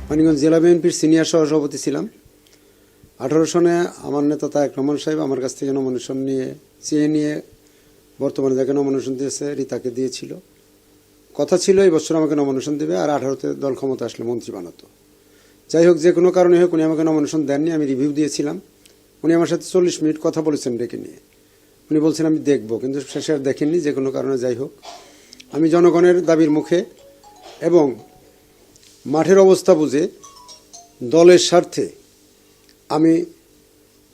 মানিকগঞ্জ জেলা বিএনপির সিনিয়র সহসভাপতি ছিলাম। 18 সনে আমার নেতা তারেক রহমান সাহেব আমার কাছ থেকে নমিনেশন চেয়ে নিয়ে বর্তমানে যাকে নমিনেশন দিয়েছে রিতাকে দিয়েছিল। কথা ছিল এই বছর আমাকে নমিনেশন দেবে, আর 18তে দল ক্ষমতা আসলে মন্ত্রী বানাতো। যাই হোক, যে কোনো কারণে হোক উনি আমাকে নমিনেশন দেননি। আমি রিভিউ দিয়েছিলাম। উনি আমার সাথে 40 মিনিট কথা বলেছেন ডেকে নিয়ে। উনি বলছেন আমি দেখব, কিন্তু শেষে আর দেখেননি। যে কোনো কারণে যাই হোক, আমি জনগণের দাবির মুখে এবং মাঠের অবস্থা বুঝে দলের স্বার্থে আমি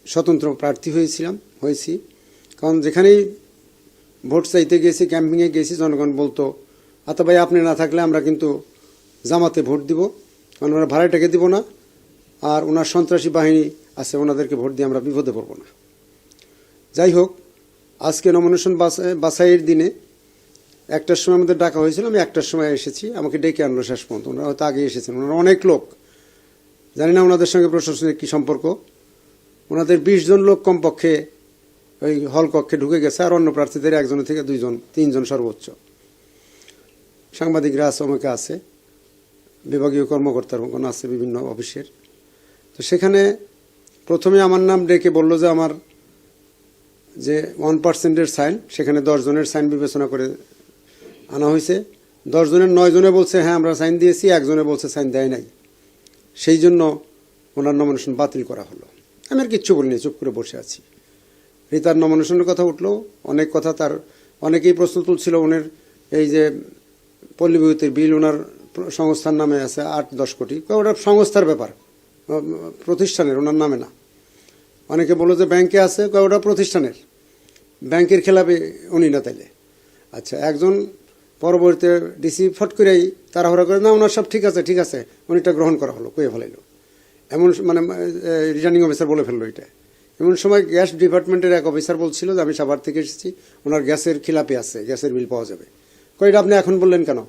স্বতন্ত্র প্রার্থী হয়েছি। কারণ যেখানেই ভোট চাইতে গেছি, ক্যাম্পিংয়ে গেছি, জনগণ বলতো আতা ভাই আপনি না থাকলে আমরা কিন্তু জামাতে ভোট দিব, কারণ ওরা ভাড়াটাকে দিব না, আর ওনার সন্ত্রাসী বাহিনী আছে, ওনাদেরকে ভোট দিয়ে আমরা বিপদে পড়ব না। যাই হোক, আজকে নমিনেশন বাছাইয়ের দিনে 1টার সময় আমাদের ডাকা হয়েছিল। আমি 1টার সময় এসেছি, আমাকে ডেকে আনলো শেষ পর্যন্ত। ওনারা হয়তো আগে এসেছেন। ওনারা অনেক লোক, জানি না ওনাদের সঙ্গে প্রশাসনের কী সম্পর্ক। ওনাদের 20 জন লোক কমপক্ষে ওই হল কক্ষে ঢুকে গেছে, আর অন্য প্রার্থীদের 1 থেকে 2 জন 3 জন সর্বোচ্চ। সাংবাদিকরা আছে, অনেকে আছে, বিভাগীয় কর্মকর্তার আছে বিভিন্ন অফিসের। তো সেখানে প্রথমে আমার নাম ডেকে বললো যে আমার যে 1%-এর সাইন, সেখানে 10 জনের সাইন বিবেচনা করে আনা হয়েছে। 10 জনের 9 জনে বলছে হ্যাঁ আমরা সাইন দিয়েছি, 1 জনে বলছে সাইন দেয় নাই। সেই জন্য ওনার নমিনেশন বাতিল করা হলো। আমি আর কিচ্ছু বলিনি, চুপ করে বসে আছি। রিতার নমিনেশনের কথা উঠলো, অনেক কথা, তার অনেকেই প্রশ্ন তুলছিল। ওনার এই যে পল্লী বিদ্যুতের বিল ওনার সংস্থার নামে আছে 8-10 কোটি, ওটা সংস্থার ব্যাপার, প্রতিষ্ঠানের, ওনার নামে না। অনেকে বললো যে ব্যাংকে আছে, ওটা প্রতিষ্ঠানের, ব্যাংকের খেলাপে উনি না তাইলে। আচ্ছা, একজন পরবর্তীতে ডিসি ফট করেই তাড়াহুড়া করে না ওনার সব ঠিক আছে উনিটা গ্রহণ করা হলো, কয়ে ফেলাইলো। এমন মানে রিটার্নিং অফিসার বলে ফেললো এটা। এমন সময় গ্যাস ডিপার্টমেন্টের এক অফিসার বলছিল যে আমি সাভার থেকে এসেছি, ওনার গ্যাসের খিলাপে আছে, গ্যাসের বিল পাওয়া যাবে। কইটা আপনি এখন বললেন কেন?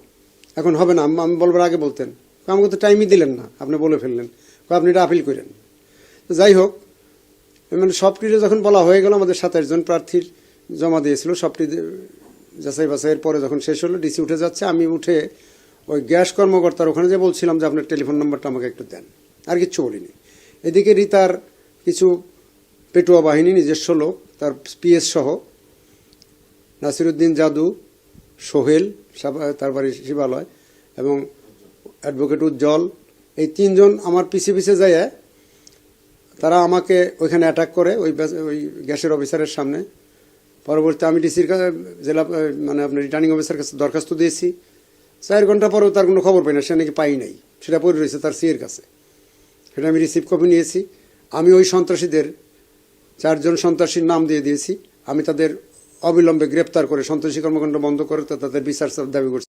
এখন হবে না, আমি বলবার আগে বলতেন। আমাকে তো টাইমই দিলেন না, আপনি বলে ফেললেন। আপনি এটা আপিল করেন। যাই হোক, মানে সবটি যখন বলা হয়ে গেল, আমাদের 27 জন প্রার্থীর জমা দিয়েছিল, সবটি যাচাই বাছাইয়ের পরে যখন শেষ হলো, ডিসি উঠে যাচ্ছে, আমি উঠে ওই গ্যাস কর্মকর্তার ওখানে যে বলছিলাম যে আপনার টেলিফোন নাম্বারটা আমাকে একটু দেন, আর কিচ্ছু বলিনি। এদিকে রিতার কিছু পেটুয়া বাহিনী, নিজস্ব লোক, তার পিএস সহ, নাসিরুদ্দিন জাদু, সোহেল, তার বাড়ি শিবালয়, এবং অ্যাডভোকেট উজ্জ্বল, এই 3 জন আমার পিছে যায়। তারা আমাকে ওইখানে অ্যাটাক করে ওই গ্যাসের অফিসারের সামনে। পরবর্তীতে আমি ডিসির কাছে, জেলা মানে আপনার রিটার্নিং অফিসার কাছে দরখাস্ত দিয়েছি। 4 ঘন্টা পরেও তার কোনো খবর পাই না, সে নাকি পাই নাই, সেটা পড়ে রয়েছে তার সিএর কাছে। সেটা আমি রিসিভ কপি নিয়েছি। আমি ওই সন্ত্রাসীদের 4 জন সন্ত্রাসীর নাম দিয়ে দিয়েছি। আমি তাদের অবিলম্বে গ্রেপ্তার করে সন্ত্রাসী কর্মকাণ্ড বন্ধ করে তাদের বিচার দাবি করছি।